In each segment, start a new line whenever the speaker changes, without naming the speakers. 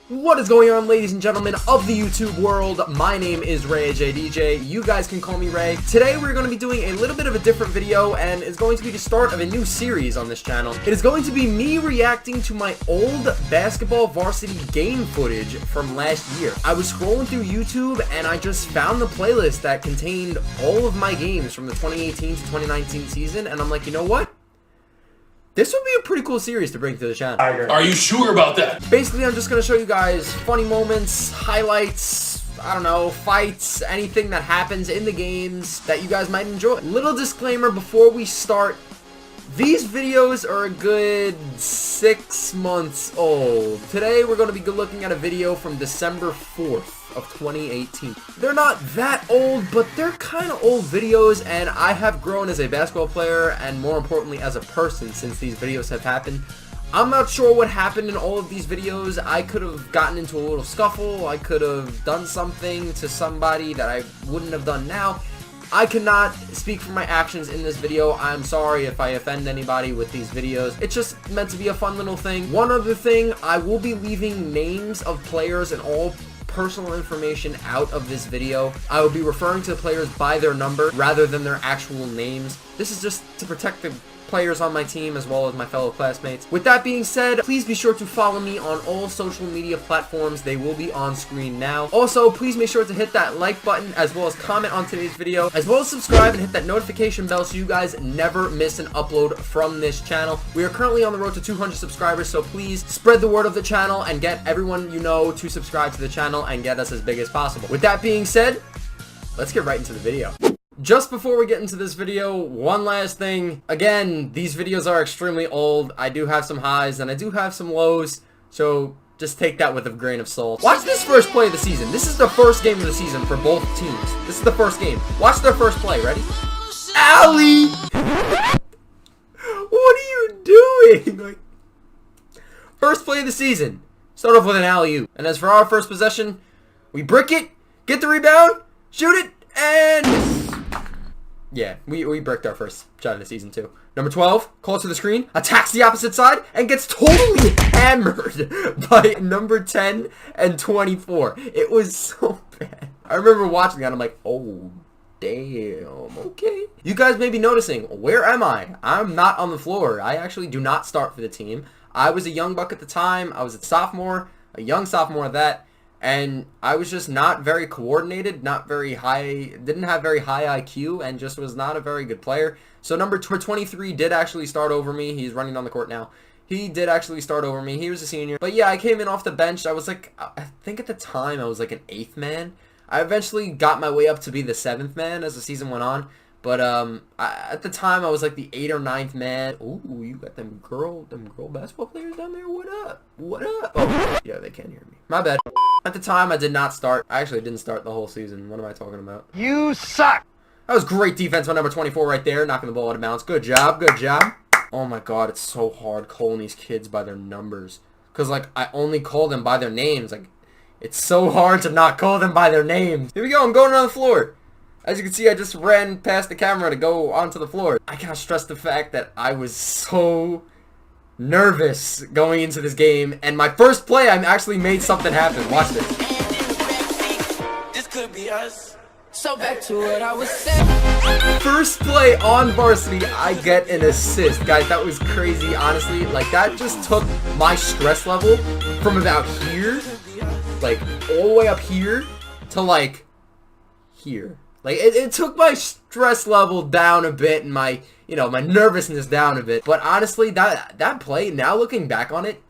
What is going on, ladies and gentlemen of the YouTube world? My name is Ray JDJ. You guys can call me Ray. Today we're going to be doing a little bit of a different video, and it's going to be the start of a new series on this channel. It is going to be me reacting to my old basketball varsity game footage from last year. I was scrolling through YouTube and I just found the playlist that contained all of my games from the 2018 to 2019 season, and I'm like, you know what? This would be a pretty cool series to bring to the channel.
Are you sure about that?
Basically, I'm just going to show you guys funny moments, highlights, I don't know, fights, anything that happens in the games that you guys might enjoy. Little disclaimer before we start. These videos are a good 6 months old. Today, we're going to be looking at a video from December 4th of 2018. They're not that old, but they're kind of old videos, and I have grown as a basketball player and more importantly as a person since these videos have happened. I'm not sure what happened in all of these videos. I could have gotten into a little scuffle. I could have done something to somebody that I wouldn't have done now. I cannot speak for my actions in this video. I'm sorry if I offend anybody with these videos. It's just meant to be a fun little thing. One other thing, I will be leaving names of players and all personal information out of this video. I will be referring to the players by their number rather than their actual names. This is just to protect the players on my team as well as my fellow classmates. With that being said, please be sure to follow me on all social media platforms. They will be on screen now. Also, please make sure to hit that like button as well as comment on today's video, as well as subscribe and hit that notification bell so you guys never miss an upload from this channel. We are currently on the road to 200 subscribers, so please spread the word of the channel and get everyone you know to subscribe to the channel and get us as big as possible. With that being said, let's get right into the video. Just before we get into this video, one last thing. Again, these videos are extremely old. I do have some highs and I do have some lows, so just take that with a grain of salt. Watch this first play of the season. This is the first game of the season for both teams. This is the first game. Watch their first play. Ready? Alley! What are you doing? Like, first play of the season. Start off with an alley-oop. And as for our first possession, we brick it, get the rebound, shoot it, and yeah, we bricked our first shot of the season too. Number 12, calls to the screen, attacks the opposite side, and gets totally hammered by number 10 and 24. It was so bad. I remember watching that, I'm like, oh, damn, okay. You guys may be noticing, where am I? I'm not on the floor. I actually do not start for the team. I was a young buck at the time. I was a sophomore, a young sophomore at that. And I was just not very coordinated, not very high, didn't have very high IQ, and just was not a very good player. So number 23 did actually start over me. He's running on the court now. He did actually start over me. He was a senior. But yeah, I came in off the bench. I was like, I think at the time I was like an 8th man. I eventually got my way up to be the 7th man as the season went on. But at the time, I was like the 8th or 9th man. Ooh, you got them girl basketball players down there? What up? What up? Oh, yeah, they can't hear me. My bad. At the time, I did not start. I actually didn't start the whole season. What am I talking about?
You suck!
That was great defense by number 24 right there, knocking the ball out of bounds. Good job, good job. Oh my god, it's so hard calling these kids by their numbers. Because, like, I only call them by their names. Like, it's so hard to not call them by their names. Here we go, I'm going on the floor. As you can see, I just ran past the camera to go onto the floor. I cannot stress the fact that I was so nervous going into this game. And my first play, I actually made something happen. Watch this.
This could be us. So back to what I was saying.
First play on varsity, I get an assist. Guys, that was crazy, honestly. Like, that just took my stress level from about here, like, all the way up here to, like, here. Like, it took my stress level down a bit and my, you know, my nervousness down a bit. But honestly, that play, now looking back on it,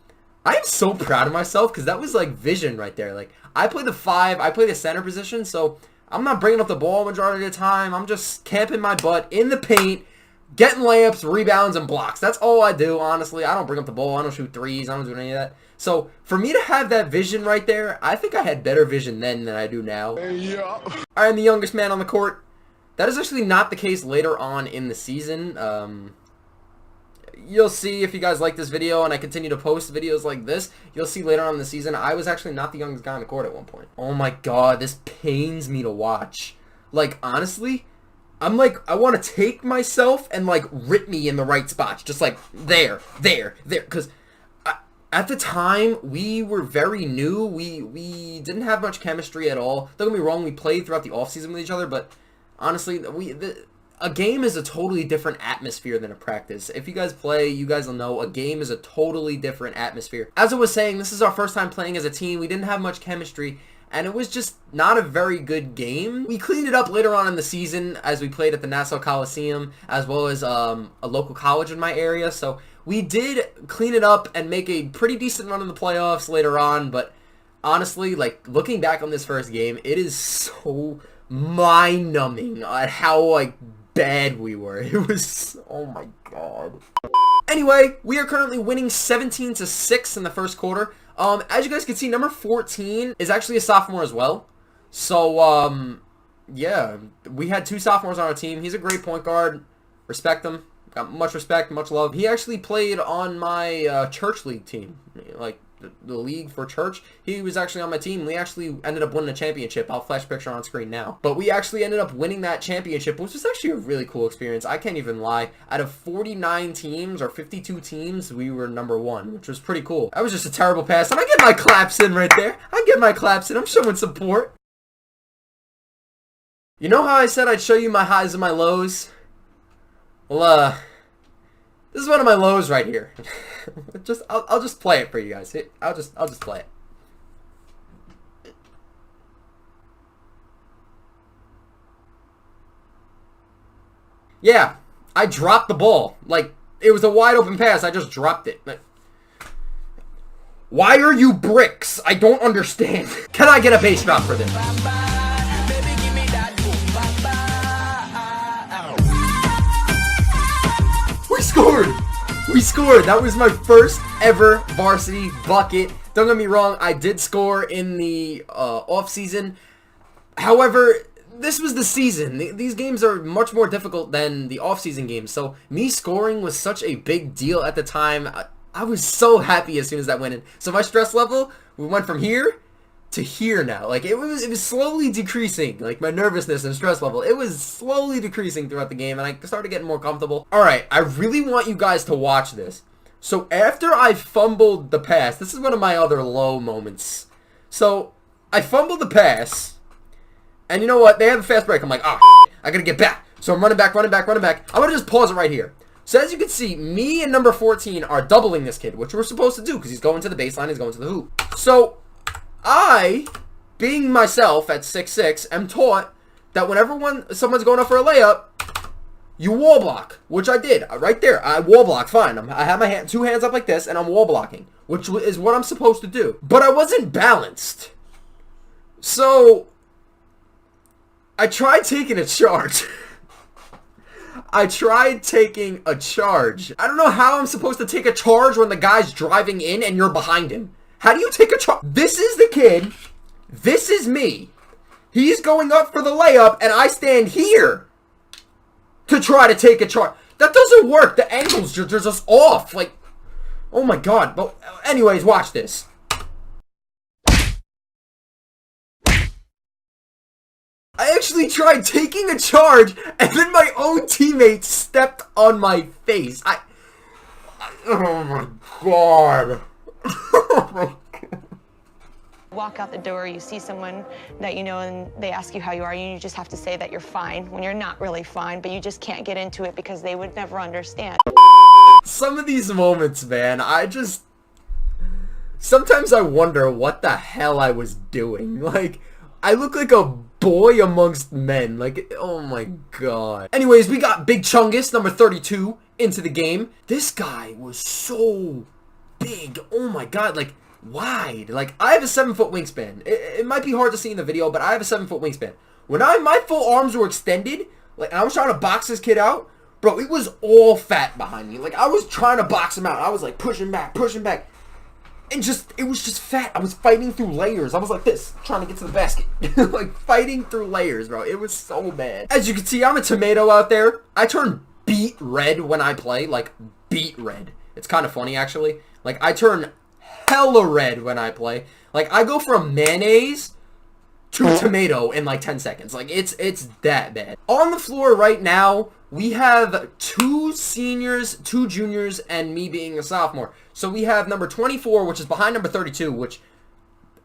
I am so proud of myself because that was, like, vision right there. Like, I play the 5, I play the center position, so I'm not bringing up the ball majority of the time. I'm just camping my butt in the paint, getting layups, rebounds, and blocks. That's all I do, honestly. I don't bring up the ball. I don't shoot threes. I don't do any of that. So, for me to have that vision right there, I think I had better vision then than I do now.
Yeah.
I am the youngest man on the court. That is actually not the case later on in the season. You'll see if you guys like this video and I continue to post videos like this, you'll see later on in the season, I was actually not the youngest guy on the court at one point. Oh my god, this pains me to watch. Like, honestly, I'm like, I want to take myself and, like, rip me in the right spots. Just like, there, because At the time, we were very new. We didn't have much chemistry at all. Don't get me wrong, we played throughout the offseason with each other, but honestly, a game is a totally different atmosphere than a practice. If you guys play, you guys will know a game is a totally different atmosphere. As I was saying, this is our first time playing as a team. We didn't have much chemistry, and it was just not a very good game. We cleaned it up later on in the season as we played at the Nassau Coliseum, as well as a local college in my area. So we did clean it up and make a pretty decent run in the playoffs later on. But honestly, like, looking back on this first game, it is so mind-numbing at how, like, bad we were. It was, oh my god. Anyway, we are currently winning 17-6 in the first quarter. As you guys can see, number 14 is actually a sophomore as well. So, yeah, we had 2 sophomores on our team. He's a great point guard. Respect him. Got much respect, much love. He actually played on my church league team, like the league for church. He was actually on my team. We actually ended up winning a championship. I'll flash picture on screen now. But we actually ended up winning that championship, which was actually a really cool experience. I can't even lie. Out of 49 teams or 52 teams, we were number 1, which was pretty cool. That was just a terrible pass, and I get my claps in right there. I get my claps in. I'm showing support. You know how I said I'd show you my highs and my lows? Well, this is one of my lows right here. I'll just play it for you guys. I'll just play it. Yeah, I dropped the ball. Like, it was a wide open pass. I just dropped it. Like, why are you bricks? I don't understand. Can I get a base drop for this? We scored! We scored! That was my first ever varsity bucket. Don't get me wrong, I did score in the off-season. However, this was the season. These games are much more difficult than the off-season games. So me scoring was such a big deal at the time. I was so happy as soon as that went in. So my stress level, we went from here to here now. Like, it was slowly decreasing. Like, my nervousness and stress level, it was slowly decreasing throughout the game, and I started getting more comfortable. Alright, I really want you guys to watch this. So after I fumbled the pass, this is one of my other low moments. So I fumbled the pass, and you know what? They have a fast break. I'm like, oh, I gotta get back. So I'm running back. I'm gonna just pause it right here. So as you can see, me and number 14 are doubling this kid, which we're supposed to do because he's going to the baseline, he's going to the hoop. So I, being myself at 6'6", am taught that whenever someone's going up for a layup, you wall block, which I did. Right there, I wall block, fine. I have my 2 hands up like this, and I'm wall blocking, which is what I'm supposed to do. But I wasn't balanced. So I tried taking a charge. I tried taking a charge. I don't know how I'm supposed to take a charge when the guy's driving in and you're behind him. How do you take a charge? This is the kid. This is me. He's going up for the layup, and I stand here to try to take a charge. That doesn't work. The angles are just off. Like, oh my god. But anyways, watch this. I actually tried taking a charge, and then my own teammate stepped on my face. Oh my god.
Walk out the door, you see someone that you know, and they ask you how you are, and you just have to say that you're fine when you're not really fine, but you just can't get into it because they would never understand.
Some of these moments, man, sometimes I wonder what the hell I was doing. Like, I look like a boy amongst men. Like, oh my god. Anyways, we got Big Chungus, number 32, into the game. This guy was so big. Oh my god, like, wide. Like, I have a 7-foot wingspan. It might be hard to see in the video, but I have a 7-foot wingspan. When my full arms were extended, like, I was trying to box this kid out, bro, it was all fat behind me. Like, I was trying to box him out. I was like pushing back. And it was just fat. I was fighting through layers. I was like this, trying to get to the basket. Like, fighting through layers, bro. It was so bad. As you can see, I'm a tomato out there. I turn beet red when I play. Like, beet red. It's kind of funny, actually. Like, I turn hella red when I play. Like, I go from mayonnaise to tomato in like 10 seconds. Like, it's that bad. On the floor right now, we have 2 seniors, 2 juniors, and me being a sophomore. So we have number 24, which is behind number 32, which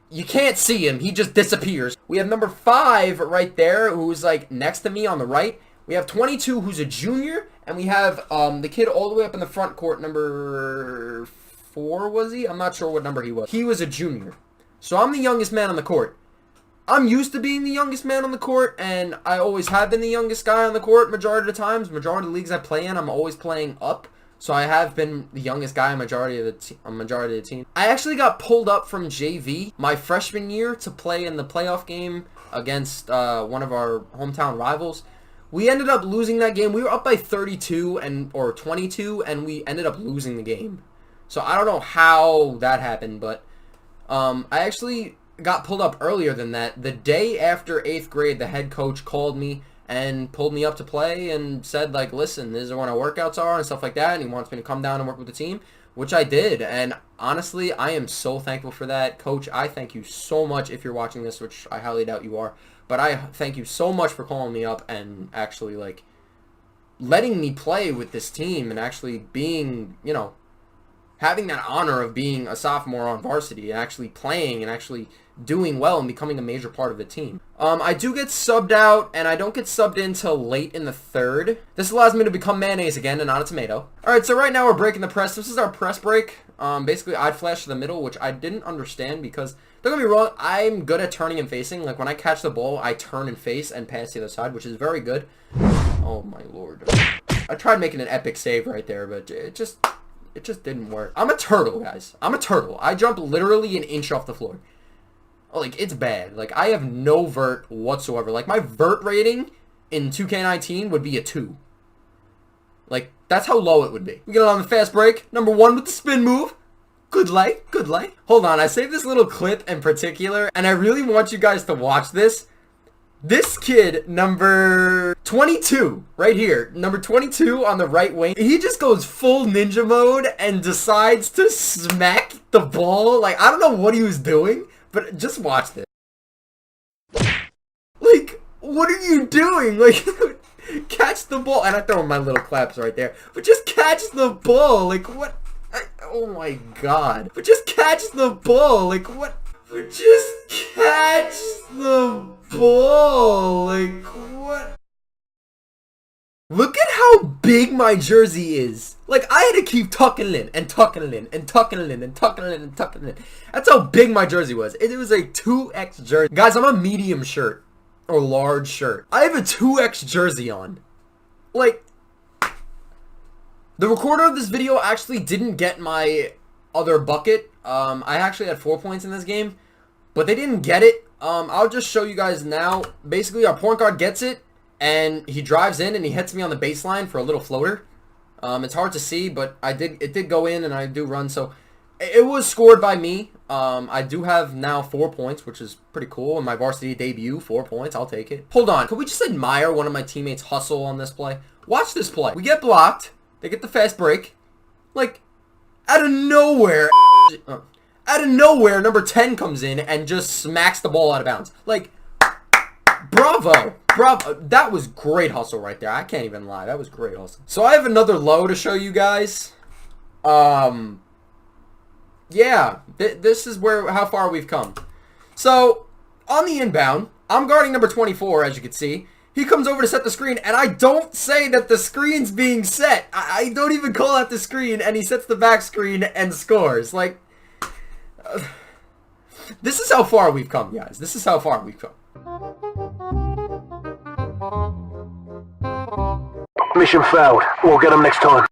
you can't see him. He just disappears. We have number 5 right there, who's like next to me on the right. We have 22, who's a junior, and we have the kid all the way up in the front court, number 4, was he? I'm not sure what number he was. He was a junior. So I'm the youngest man on the court. I'm used to being the youngest man on the court, and I always have been the youngest guy on the court majority of the times. Majority of the leagues I play in, I'm always playing up. So I have been the youngest guy on majority of the team. I actually got pulled up from JV my freshman year to play in the playoff game against one of our hometown rivals. We ended up losing that game. We were up by 32 or 22, and we ended up losing the game. So I don't know how that happened, but I actually got pulled up earlier than that. The day after 8th grade, the head coach called me and pulled me up to play and said, like, listen, this is when our workouts are and stuff like that, and he wants me to come down and work with the team, which I did. And honestly, I am so thankful for that. Coach, I thank you so much if you're watching this, which I highly doubt you are. But I thank you so much for calling me up and actually, like, letting me play with this team and actually being, you know, having that honor of being a sophomore on varsity and actually playing and actually doing well and becoming a major part of the team. I do get subbed out, and I don't get subbed in till late in the 3rd. This allows me to become mayonnaise again and not a tomato. Alright, so right now we're breaking the press. This is our press break. Basically, I'd flash to the middle, which I didn't understand because, don't get me wrong, I'm good at turning and facing. Like, when I catch the ball, I turn and face and pass the other side, which is very good. Oh, my lord. I tried making an epic save right there, but it just didn't work. I'm a turtle, guys. I'm a turtle. I jump literally an inch off the floor. Like, it's bad. Like, I have no vert whatsoever. Like, my vert rating in 2K19 would be a 2. Like, that's how low it would be. We get it on the fast break. Number 1 with the spin move. Good lay. Good lay. Hold on. I saved this little clip in particular, and I really want you guys to watch this. This kid, number 22, right here, number 22 on the right wing, he just goes full ninja mode and decides to smack the ball. Like, I don't know what he was doing, but just watch this. Like, what are you doing? Like, catch the ball. And I throw in my little claps right there. But just catch the ball. Like, what? Oh my god. But just catch the ball. Like, what? But just catch the ball. Like, what? Look at how big my jersey is. Like, I had to keep tucking it in and tucking it in and tucking it in and tucking it in and tucking it in. That's how big my jersey was. It was a 2X jersey. Guys, I'm a medium shirt or large shirt. I have a 2X jersey on. Like, the recorder of this video actually didn't get my other bucket. I actually had 4 points in this game, but they didn't get it. I'll just show you guys now. Basically, our point guard gets it, and he drives in and he hits me on the baseline for a little floater. It's hard to see, but it did go in, and I do run, so it was scored by me. I do have now 4 points, which is pretty cool. In my varsity debut, 4 points, I'll take it. Hold on, could we just admire one of my teammates hustle on this play? Watch this play. We get blocked. They get the fast break. Like, out of nowhere, number 10 comes in and just smacks the ball out of bounds. Like, bravo. Bravo. That was great hustle right there. I can't even lie. That was great hustle. So I have another low to show you guys. Yeah. This is how far we've come. So, on the inbound, I'm guarding number 24, as you can see. He comes over to set the screen, and I don't say that the screen's being set. I don't even call out the screen, and he sets the back screen and scores. Like, this is how far we've come, guys. This is how far we've come.
Mission failed. We'll get them next time.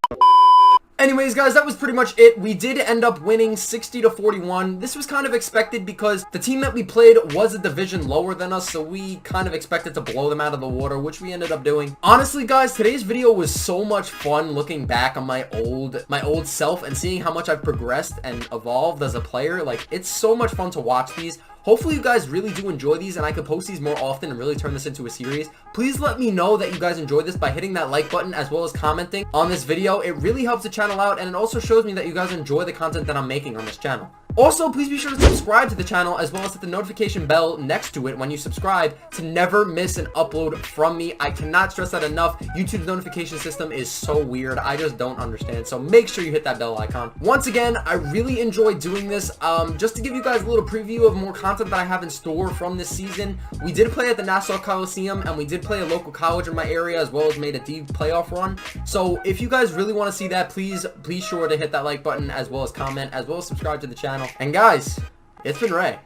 Anyways, guys, that was pretty much it. We did end up winning 60-41. This was kind of expected because the team that we played was a division lower than us, so we kind of expected to blow them out of the water, which we ended up doing. Honestly, guys, today's video was so much fun looking back on my old self and seeing how much I've progressed and evolved as a player. Like, it's so much fun to watch these. Hopefully you guys really do enjoy these, and I could post these more often and really turn this into a series. Please let me know that you guys enjoyed this by hitting that like button as well as commenting on this video. It really helps the channel out, and it also shows me that you guys enjoy the content that I'm making on this channel. Also, please be sure to subscribe to the channel as well as hit the notification bell next to it when you subscribe to never miss an upload from me. I cannot stress that enough. YouTube's notification system is so weird. I just don't understand. So make sure you hit that bell icon. Once again, I really enjoy doing this. Just to give you guys a little preview of more content that I have in store from this season, we did play at the Nassau Coliseum and we did play a local college in my area as well as made a D playoff run. So if you guys really want to see that, please sure to hit that like button as well as comment as well as subscribe to the channel. And guys, it's been Ray.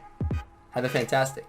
Have a fantastic